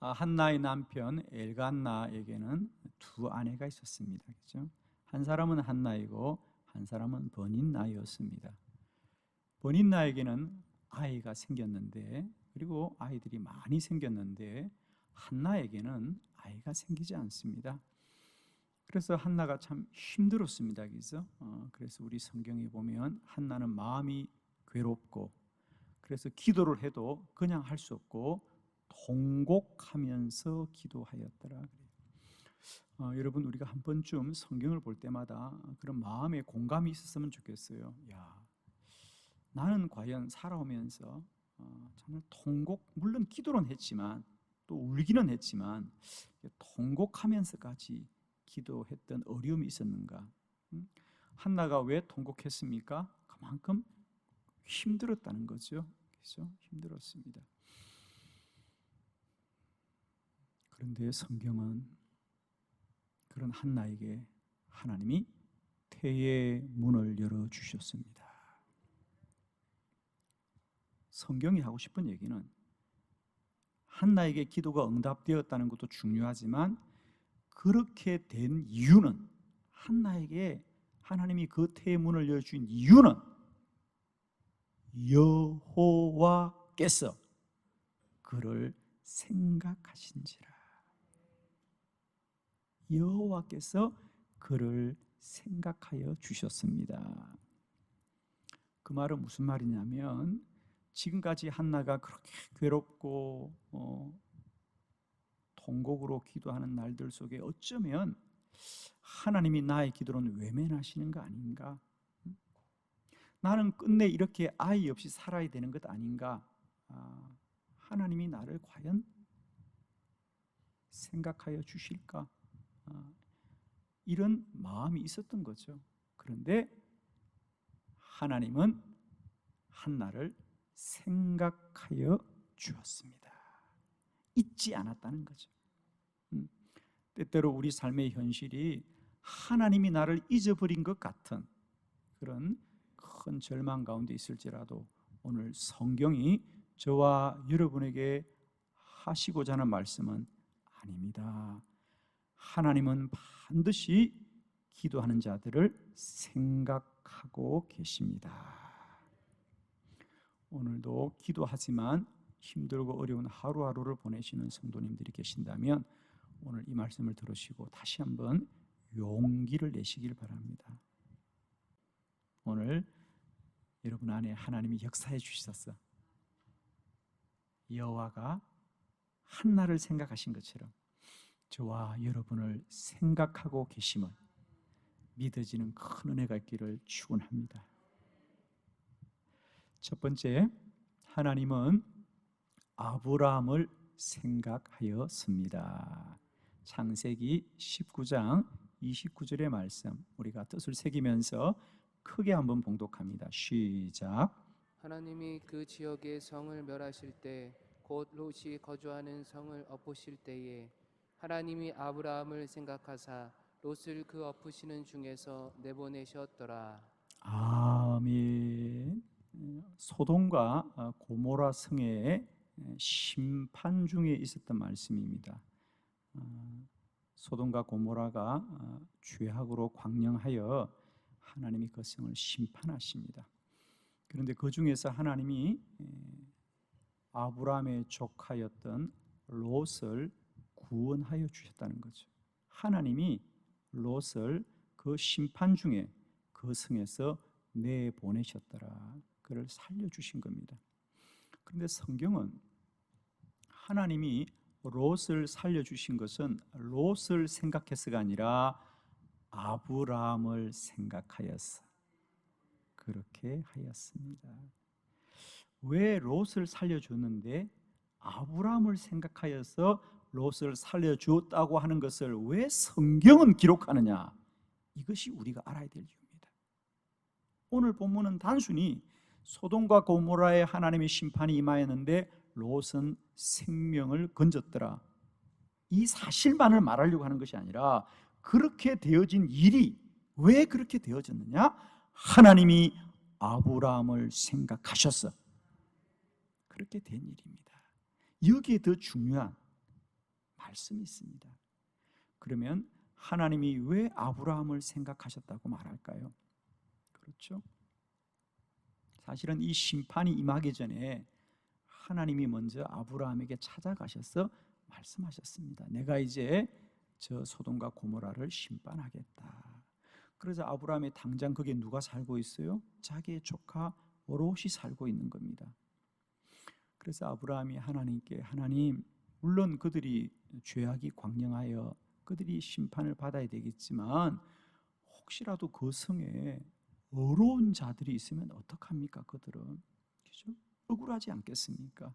한나의 남편 엘간나에게는 두 아내가 있었습니다. 그렇죠? 한 사람은 한나이고 한 사람은 버닌나였습니다. 버닌나에게는 아이가 생겼는데, 그리고 아이들이 많이 생겼는데 한나에게는 아이가 생기지 않습니다. 그래서 한나가 참 힘들었습니다. 그래서 우리 성경에 보면 한나는 마음이 괴롭고, 그래서 기도를 해도 그냥 할 수 없고 통곡하면서 기도하였더라. 여러분, 우리가 한 번쯤 성경을 볼 때마다 그런 마음의 공감이 있었으면 좋겠어요. 야, 나는 과연 살아오면서 정말 물론 기도는 했지만 또 울기는 했지만 통곡하면서까지 기도했던 어려움이 있었는가? 한나가 왜 통곡했습니까? 그만큼 힘들었다는 거죠. 그래서 힘들었습니다. 그런데 성경은 그런 한나에게 하나님이 태의 문을 열어주셨습니다. 성경이 하고 싶은 얘기는 한나에게 기도가 응답되었다는 것도 중요하지만, 그렇게 된 이유는, 한나에게 하나님이 그 태의 문을 열어준 이유는 여호와께서 그를 생각하신지라. 여호와께서 그를 생각하여 주셨습니다. 그 말은 무슨 말이냐면, 지금까지 한나가 그렇게 괴롭고 통곡으로 기도하는 날들 속에 어쩌면 하나님이 나의 기도는 외면하시는 거 아닌가? 나는 끝내 이렇게 아이 없이 살아야 되는 것 아닌가? 하나님이 나를 과연 생각하여 주실까? 이런 마음이 있었던 거죠. 그런데 하나님은 한나를 생각하여 주었습니다. 잊지 않았다는 거죠. 때때로 우리 삶의 현실이 하나님이 나를 잊어버린 것 같은 그런 큰 절망 가운데 있을지라도, 오늘 성경이 저와 여러분에게 하시고자 하는 말씀은 아닙니다. 하나님은 반드시 기도하는 자들을 생각하고 계십니다. 오늘도 기도하지만 힘들고 어려운 하루하루를 보내시는 성도님들이 계신다면, 오늘 이 말씀을 들으시고 다시 한번 용기를 내시길 바랍니다. 오늘 여러분 안에 하나님이 역사해 주셔서 여호와가 한나를 생각하신 것처럼 저와 여러분을 생각하고 계심을 믿어지는 큰 은혜가 있기를 축원합니다. 첫 번째, 하나님은 아브라함을 생각하였습니다. 창세기 19장 29절의 말씀, 우리가 뜻을 새기면서 크게 한번 봉독합니다. 시작. 하나님이 그 지역의 성을 멸하실 때, 곧 롯이 거주하는 성을 엎으실 때에 하나님이 아브라함을 생각하사 롯을 그 엎으시는 중에서 내보내셨더라. 아멘. 소돔과 고모라 성의 심판 중에 있었던 말씀입니다. 소돔과 고모라가 죄악으로 광령하여 하나님이 그 성을 심판하십니다. 그런데 그 중에서 하나님이 아브라함의 조카였던 롯을 구원하여 주셨다는 거죠. 하나님이 롯을 그 심판 중에 그 성에서 내보내셨더라. 그를 살려주신 겁니다. 그런데 성경은 하나님이 롯을 살려주신 것은 롯을 생각해서가 아니라 아브라함을 생각하여서 그렇게 하였습니다. 왜 롯을 살려주는데 아브라함을 생각하여서 롯을 살려주었다고 하는 것을 왜 성경은 기록하느냐? 이것이 우리가 알아야 될 이유입니다. 오늘 본문은 단순히 소돔과 고모라에 하나님의 심판이 임하였는데 롯은 생명을 건졌더라, 이 사실만을 말하려고 하는 것이 아니라, 그렇게 되어진 일이 왜 그렇게 되어졌느냐? 하나님이 아브라함을 생각하셔서 그렇게 된 일입니다. 여기에 더 중요한 말씀이 있습니다. 그러면 하나님이 왜 아브라함을 생각하셨다고 말할까요? 그렇죠? 사실은 이 심판이 임하기 전에 하나님이 먼저 아브라함에게 찾아가셔서 말씀하셨습니다. 내가 이제 저 소돔과 고모라를 심판하겠다. 그래서 아브라함이 당장 거기에 누가 살고 있어요? 자기의 조카 롯이 살고 있는 겁니다. 그래서 아브라함이 하나님께, 하나님, 물론 그들이 죄악이 광영하여 그들이 심판을 받아야 되겠지만 혹시라도 그 성에 어려운 자들이 있으면 어떡합니까? 그들은, 그죠? 억울하지 않겠습니까?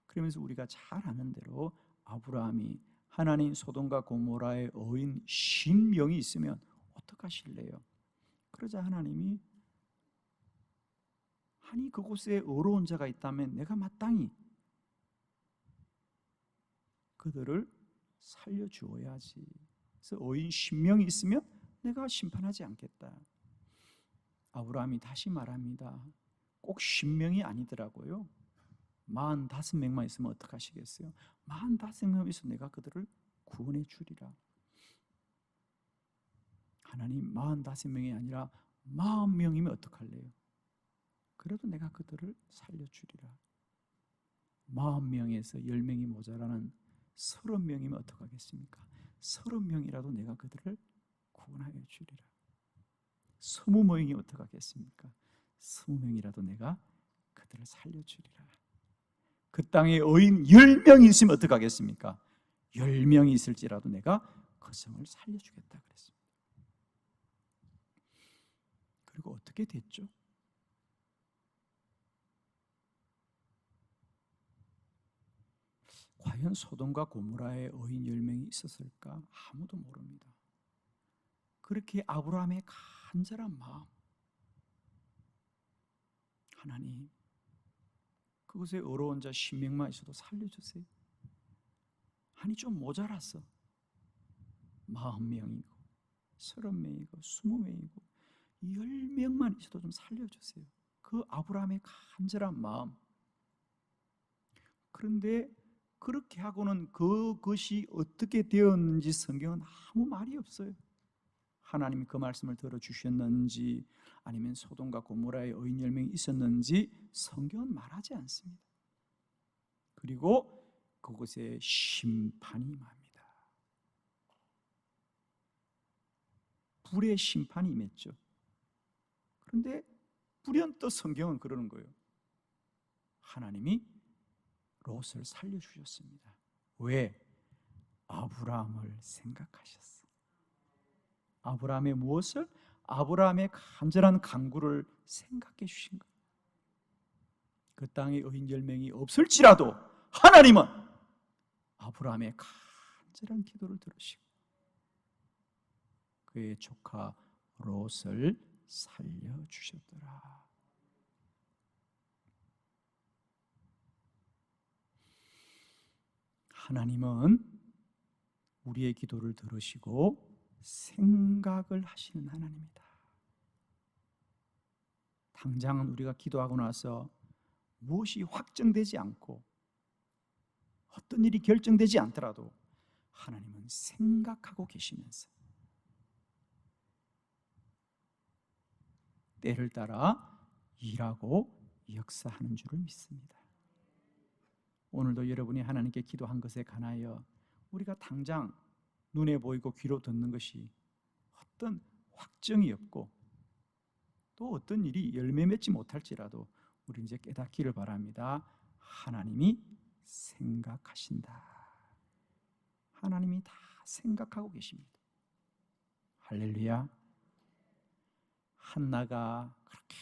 그러면서 우리가 잘 아는 대로 아브라함이 하나님 소돔과 고모라의 어인 10명이 있으면 어떡하실래요? 그러자 하나님이, 아니 그곳에 어려운 자가 있다면 내가 마땅히 그들을 살려주어야지. 그래서 어인 10명이 있으면 내가 심판하지 않겠다. 아브라함이 다시 말합니다. 꼭 10명이 아니더라고요. 45명만 있으면 어떡하시겠어요? 45명만 있으면 내가 그들을 구원해 주리라. 하나님, 45명이 아니라 40명이면 어떡할래요? 그래도 내가 그들을 살려주리라. 40명에서 10명이 모자라는 30명이면 어떡하겠습니까? 30명이라도 내가 그들을 구원하여 주리라. 20명이 어떡하겠습니까? 20명이라도 내가 그들을 살려주리라. 그 땅에 어인 10명이 있으면 어떡하겠습니까? 10명이 있을지라도 내가 그 성을 살려주겠다 그랬습니다. 그리고 어떻게 됐죠? 과연 소돔과 고모라에 어인 10명이 있었을까? 아무도 모릅니다. 그렇게 아브라함의 간절한 마음, 하나님, 그곳에 어려운 자 10명만 있어도 살려주세요. 아니 좀 모자랐어. 40명이고 30명이고 20명이고 10명만 있어도 좀 살려주세요. 그 아브라함의 간절한 마음. 그런데 그렇게 하고는 그것이 어떻게 되었는지 성경은 아무 말이 없어요. 하나님이 그 말씀을 들어주셨는지 아니면 소돔과 고모라의 어인 10명이 있었는지 성경은 말하지 않습니다. 그리고 그곳에 심판이 임합니다. 불의 심판이 임했죠. 그런데 불현듯 성경은 그러는 거예요. 하나님이 롯을 살려주셨습니다. 왜? 아브라함을 생각하셨어. 아브라함의 무엇을? 아브라함의 간절한 간구를 생각해 주신 거예요. 그 땅에 의인 10명이 없을지라도 하나님은 아브라함의 간절한 기도를 들으시고 그의 조카 롯을 살려주셨더라. 하나님은 우리의 기도를 들으시고 생각을 하시는 하나님이다. 당장은 우리가 기도하고 나서 무엇이 확정되지 않고 어떤 일이 결정되지 않더라도 하나님은 생각하고 계시면서 때를 따라 일하고 역사하는 줄을 믿습니다. 오늘도 여러분이 하나님께 기도한 것에 관하여 우리가 당장 눈에 보이고 귀로 듣는 것이 어떤 확정이 없고 또 어떤 일이 열매 맺지 못할지라도 우리 이제 깨닫기를 바랍니다. 하나님이 생각하신다. 하나님이 다 생각하고 계십니다. 할렐루야. 한나가 그렇게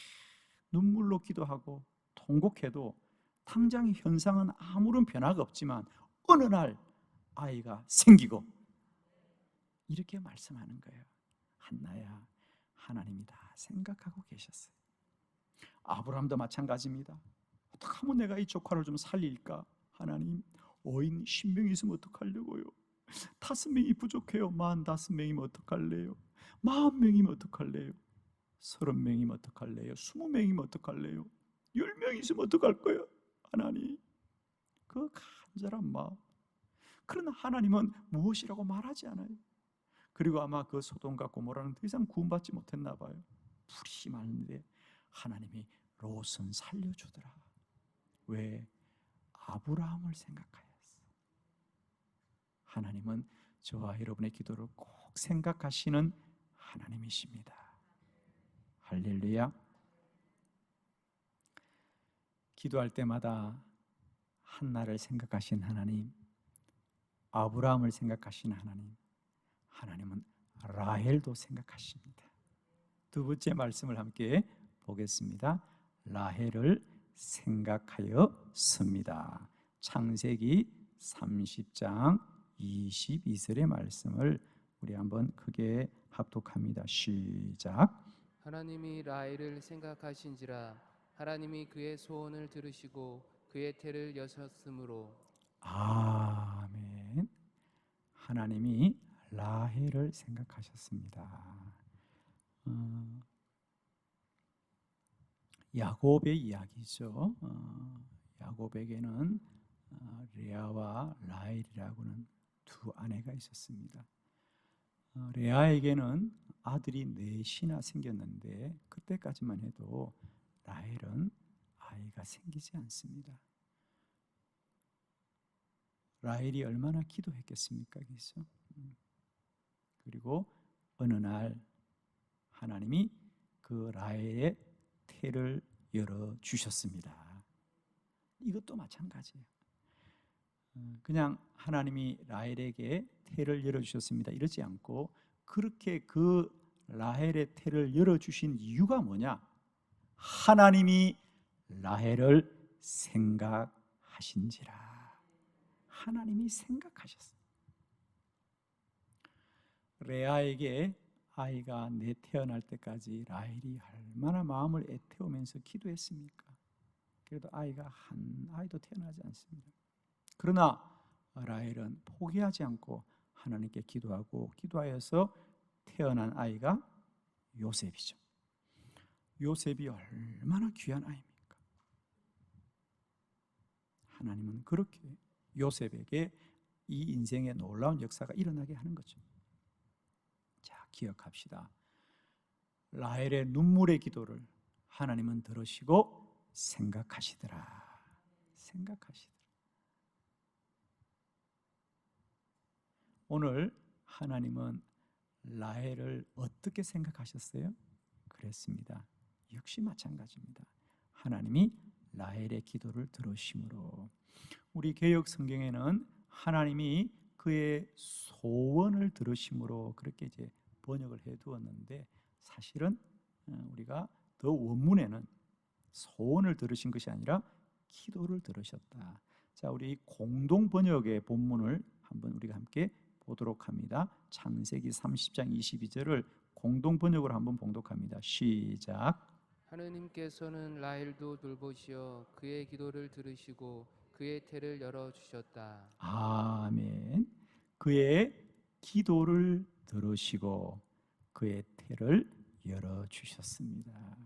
눈물로 기도하고 통곡해도 당장 현상은 아무런 변화가 없지만 어느 날 아이가 생기고 이렇게 말씀하는 거예요. 한나야, 하나님이 다 생각하고 계셨어요. 아브라함도 마찬가지입니다. 어떻게 하면 내가 이 조카를 좀 살릴까? 하나님, 어인 10명이 있으면 어떡하려고요? 5명이 부족해요. 45명이면 어떡할래요? 40명이면 어떡할래요? 30명이면 어떡할래요? 20명이면 어떡할래요? 10명이 있으면 어떡할 거예요? 하나님, 그 간절한 마음, 그러나 하나님은 무엇이라고 말하지 않아요. 그리고 아마 그 소돔과 고모라는 더 이상 구원받지 못했나 봐요. 불이 많은데 하나님이 롯은 살려주더라. 왜? 아브라함을 생각하였어. 하나님은 저와 여러분의 기도를 꼭 생각하시는 하나님이십니다. 할렐루야. 기도할 때마다 한나를 생각하신 하나님, 아브라함을 생각하신 하나님, 하나님은 라헬도 생각하십니다. 두 번째 말씀을 함께 보겠습니다. 라헬을 생각하였습니다. 창세기 30장 22절의 말씀을 우리 한번 크게 합독합니다. 시작. 하나님이 라헬을 생각하신지라 하나님이 그의 소원을 들으시고 그의 태를 여셨으므로. 아멘. 하나님이 라헬을 생각하셨습니다. 야곱의 이야기죠. 야곱에게는 레아와 라헬이라고는 두 아내가 있었습니다. 레아에게는 아들이 넷이나 생겼는데 그때까지만 해도 라헬은 아이가 생기지 않습니다. 라헬이 얼마나 기도했겠습니까? 그래서 그리고 어느 날 하나님이 그 라헬의 태를 열어 주셨습니다. 이것도 마찬가지예요. 그냥 하나님이 라헬에게 태를 열어 주셨습니다 이러지 않고 그렇게 그 라헬의 태를 열어 주신 이유가 뭐냐? 하나님이 라헬을 생각하신지라. 하나님이 생각하셨어요. 레아에게 아이가 태어날 때까지 라헬이 얼마나 마음을 애태우면서 기도했습니까? 그래도 아이가 한 아이도 태어나지 않습니다. 그러나 라헬은 포기하지 않고 하나님께 기도하고 기도하여서 태어난 아이가 요셉이죠. 요셉이 얼마나 귀한 아이입니까? 하나님은 그렇게 요셉에게 이 인생의 놀라운 역사가 일어나게 하는 거죠. 자, 기억합시다. 라헬의 눈물의 기도를 하나님은 들으시고 생각하시더라. 생각하시더라. 오늘 하나님은 라헬을 어떻게 생각하셨어요? 그랬습니다. 역시 마찬가지입니다. 하나님이 라헬의 기도를 들으심으로. 우리 개역 성경에는 하나님이 그의 소원을 들으심으로 그렇게 이제 번역을 해두었는데 사실은 우리가 더 원문에는 소원을 들으신 것이 아니라 기도를 들으셨다. 자, 우리 공동 번역의 본문을 한번 우리가 함께 보도록 합니다. 창세기 30장 22절을 공동 번역으로 한번 봉독합니다. 시작. 하느님께서는 라헬도 돌보시어 그의 기도를 들으시고 그의 태를 열어 주셨다. 아멘. 그의 기도를 들으시고 그의 태를 열어 주셨습니다.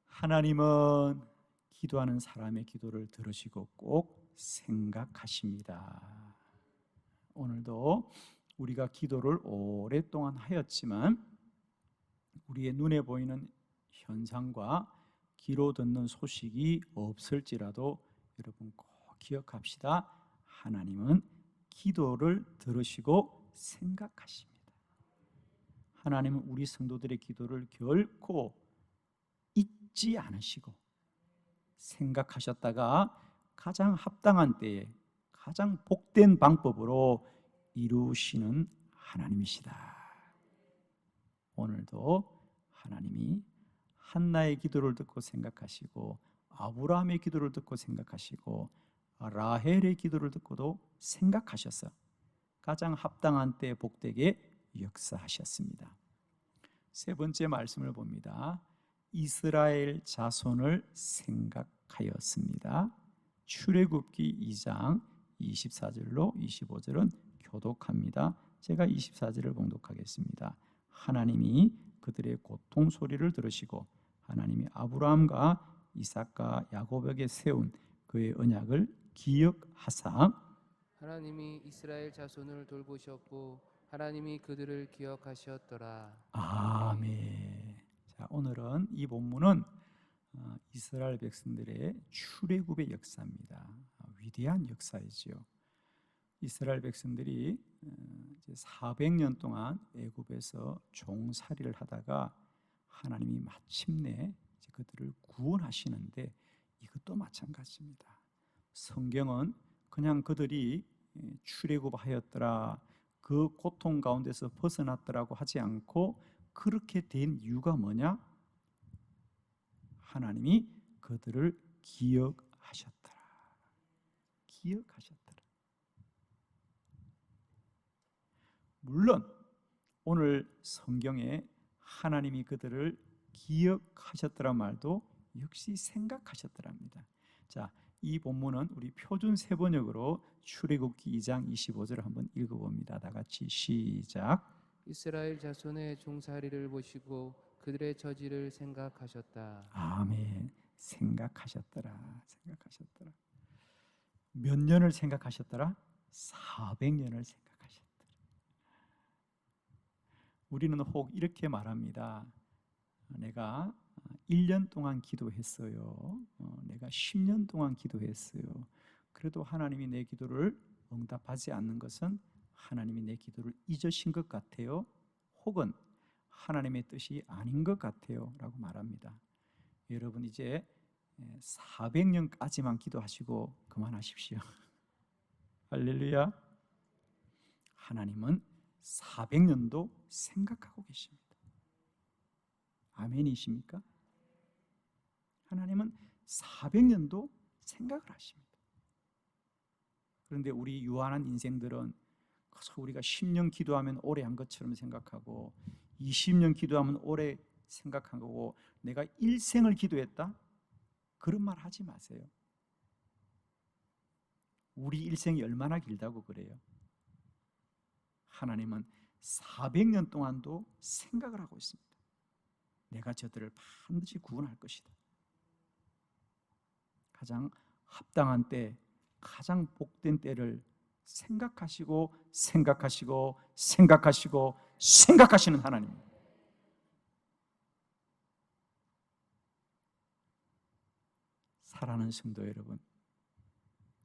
하나님은 기도하는 사람의 기도를 들으시고 꼭 생각하십니다. 오늘도 우리가 기도를 오랫동안 하였지만 우리의 눈에 보이는 현상과 귀로 듣는 소식이 없을지라도 여러분 꼭 기억합시다. 하나님은 기도를 들으시고 생각하십니다. 하나님은 우리 성도들의 기도를 결코 잊지 않으시고 생각하셨다가 가장 합당한 때에 가장 복된 방법으로 이루시는 하나님이시다. 오늘도 하나님이 한나의 기도를 듣고 생각하시고 아브라함의 기도를 듣고 생각하시고 라헬의 기도를 듣고도 생각하셔서 가장 합당한 때에 복되게 역사하셨습니다. 세 번째 말씀을 봅니다. 이스라엘 자손을 생각하였습니다. 출애굽기 2장 24절로 25절은 교독합니다. 제가 24절을 봉독하겠습니다. 하나님이 그들의 고통 소리를 들으시고 하나님이 아브라함과 이삭과 야곱에게 세운 그의 언약을 기억하사 하나님이 이스라엘 자손을 돌보셨고 하나님이 그들을 기억하셨더라. 아멘. 자, 오늘은 이 본문은 이스라엘 백성들의 출애굽의 역사입니다. 위대한 역사이지요. 이스라엘 백성들이 이제 400년 동안 애굽에서 종살이를 하다가 하나님이 마침내 이제 그들을 구원하시는데, 이것도 마찬가지입니다. 성경은 그냥 그들이 출애굽하였더라, 그 고통 가운데서 벗어났더라고 하지 않고, 그렇게 된 이유가 뭐냐? 하나님이 그들을 기억하셨더라. 기억하셨더라. 물론 오늘 성경에 하나님이 그들을 기억하셨더란 말도 역시 생각하셨더랍니다. 자, 이 본문은 우리 표준 세번역으로 출애굽기 2장 25절을 한번 읽어봅니다. 다 같이 시작. 이스라엘 자손의 종살이를 보시고 그들의 저지를 생각하셨다. 아멘. 생각하셨더라. 생각하셨더라. 몇 년을 생각하셨더라? 400년을 생각하셨더라. 우리는 혹 이렇게 말합니다. 내가 1년 동안 기도했어요. 내가 10년 동안 기도했어요. 그래도 하나님이 내 기도를 응답하지 않는 것은 하나님이 내 기도를 잊으신 것 같아요. 혹은 하나님의 뜻이 아닌 것 같아요 라고 말합니다. 여러분, 이제 400년까지만 기도하시고 그만하십시오. 할렐루야. 하나님은 400년도 생각하고 계십니다. 아멘이십니까? 하나님은 400년도 생각을 하십니다. 그런데 우리 유한한 인생들은 우리가 10년 기도하면 오래 한 것처럼 생각하고, 20년 기도하면 오래 생각하고, 내가 일생을 기도했다? 그런 말 하지 마세요. 우리 일생이 얼마나 길다고 그래요? 하나님은 400년 동안도 생각을 하고 있습니다. 내가 저들을 반드시 구원할 것이다. 가장 합당한 때, 가장 복된 때를 생각하시고 생각하시고 생각하시고 생각하시는 하나님입니다. 사랑하는 성도 여러분,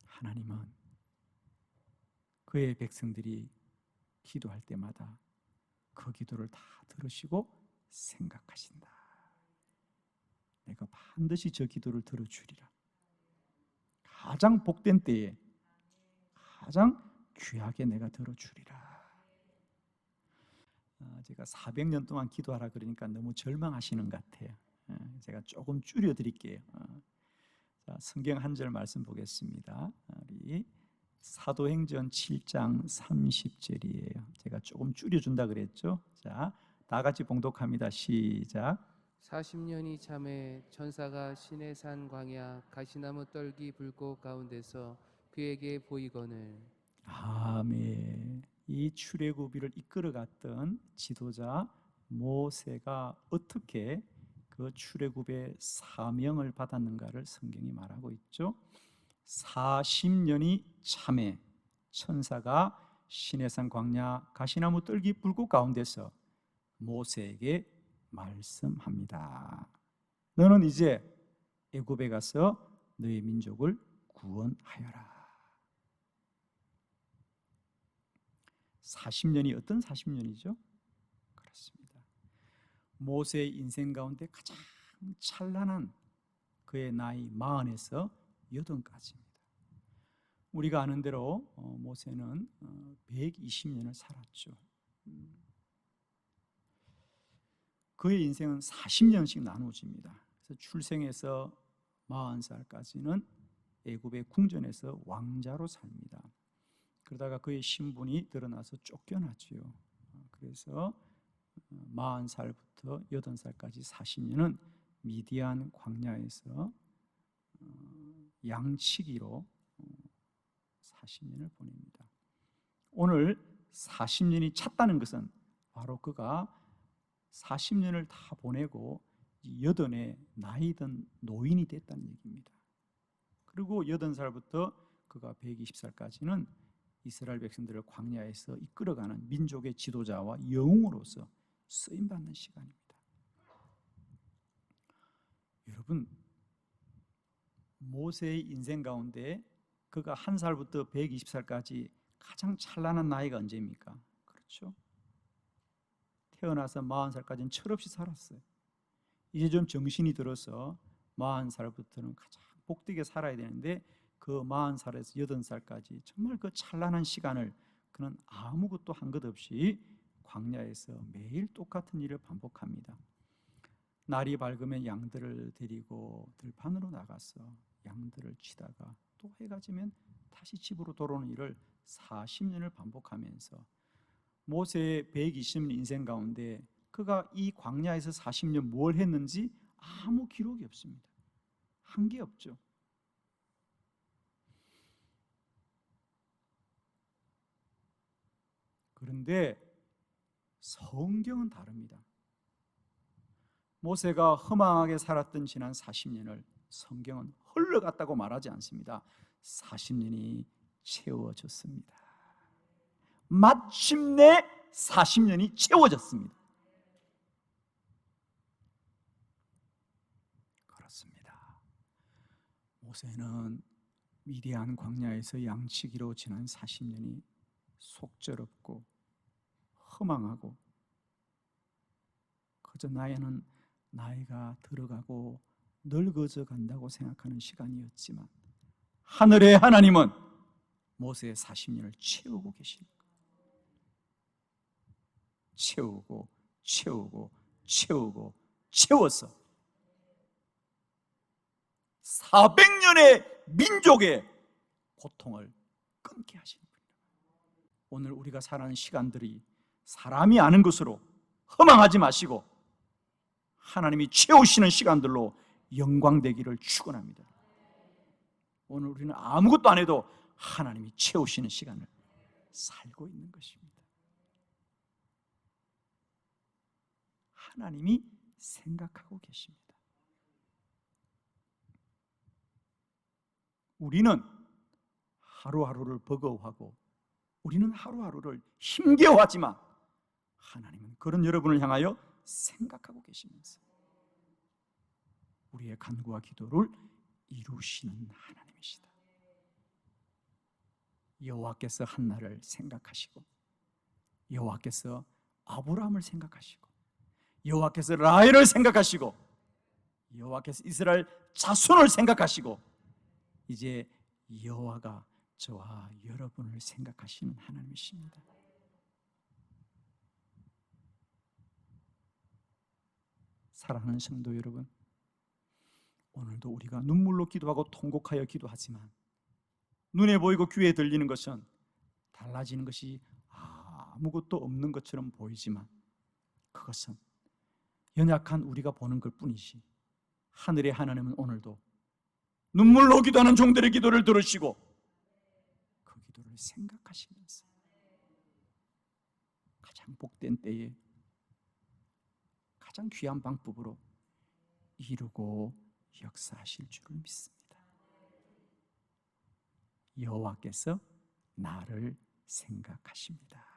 하나님은 그의 백성들이 기도할 때마다 그 기도를 다 들으시고 생각하신다. 내가 반드시 저 기도를 들어주리라. 가장 복된 때에 가장 귀하게 내가 들어주리라. 제가 400년 동안 기도하라 그러니까 너무 절망하시는 것 같아요. 제가 조금 줄여드릴게요. 자, 성경 한 절 말씀 보겠습니다. 우리 사도행전 7장 30절이에요. 제가 조금 줄여준다 그랬죠. 자, 다 같이 봉독합니다. 시작. 40년이 참에 천사가 시내산 광야 가시나무 떨기 불꽃 가운데서 그에게 보이거늘. 아멘. 이 출애굽을 이끌어갔던 지도자 모세가 어떻게 그 출애굽의 사명을 받았는가를 성경이 말하고 있죠. 40년이 참에 천사가 시내산 광야 가시나무 떨기 불꽃 가운데서 모세에게 말씀합니다. 너는 이제 애굽에 가서 너의 민족을 구원하여라. 40년이 어떤 40년이죠? 그렇습니다. 모세의 인생 가운데 가장 찬란한 그의 나이 40에서 80까지입니다. 우리가 아는 대로 모세는 120년을 살았죠. 그의 인생은 40년씩 나누어집니다. 그래서 출생해서 40살까지는 애굽의 궁전에서 왕자로 삽니다. 그러다가 그의 신분이 드러나서 쫓겨나지요. 그래서 40살부터 80살까지 40년은 미디안 광야에서 양치기로 40년을 보냅니다. 오늘 40년이 찼다는 것은 바로 그가 40년을 다 보내고 80에 나이 든 노인이 됐다는 얘기입니다. 그리고 80살부터 그가 120살까지는 이스라엘 백성들을 광야에서 이끌어가는 민족의 지도자와 영웅으로서 쓰임받는 시간입니다. 여러분, 모세의 인생 가운데 그가 1살부터 120살까지 가장 찬란한 나이가 언제입니까? 그렇죠? 태어나서 40살까지는 철없이 살았어요. 이제 좀 정신이 들어서 40살부터는 가장 복되게 살아야 되는데 그 40살에서 80살까지 정말 그 찬란한 시간을 그는 아무것도 한 것 없이 광야에서 매일 똑같은 일을 반복합니다. 날이 밝으면 양들을 데리고 들판으로 나가서 양들을 치다가 또 해가 지면 다시 집으로 돌아오는 일을 40년을 반복하면서 모세의 120년 인생 가운데 그가 이 광야에서 40년 뭘 했는지 아무 기록이 없습니다. 한 게 없죠. 그런데 성경은 다릅니다. 모세가 허망하게 살았던 지난 40년을 성경은 흘러갔다고 말하지 않습니다. 40년이 채워졌습니다. 마침내 40년이 채워졌습니다. 그렇습니다. 모세는 미디안 광야에서 양치기로 지난 40년이 속절없고 허망하고 그저 나이가 들어가고 늙어져 간다고 생각하는 시간이었지만 하늘의 하나님은 모세의 40년을 채우고 계십니다. 채워서 400년의 민족의 고통을 끊게 하시는 분입니다. 오늘 우리가 살아가는 시간들이 사람이 아는 것으로 허망하지 마시고 하나님이 채우시는 시간들로 영광되기를 축원합니다. 오늘 우리는 아무것도 안 해도 하나님이 채우시는 시간을 살고 있는 것입니다. 하나님이 생각하고 계십니다. 우리는 하루하루를 버거워하고 우리는 하루하루를 힘겨워하지만 하나님은 그런 여러분을 향하여 생각하고 계시면서 우리의 간구와 기도를 이루시는 하나님이시다. 여호와께서 한나를 생각하시고 여호와께서 아브라함을 생각하시고 여호와께서 라헬을 생각하시고 여호와께서 이스라엘 자손을 생각하시고 이제 여호와가 저와 여러분을 생각하시는 하나님이십니다. 사랑하는 성도 여러분, 오늘도 우리가 눈물로 기도하고 통곡하여 기도하지만 눈에 보이고 귀에 들리는 것은 달라지는 것이 아무것도 없는 것처럼 보이지만 그것은 연약한 우리가 보는 것뿐이지 하늘의 하나님은 오늘도 눈물로 기도하는 종들의 기도를 들으시고 그 기도를 생각하시면서 가장 복된 때에 가장 귀한 방법으로 이루고 역사하실 줄을 믿습니다. 여호와께서 나를 생각하십니다.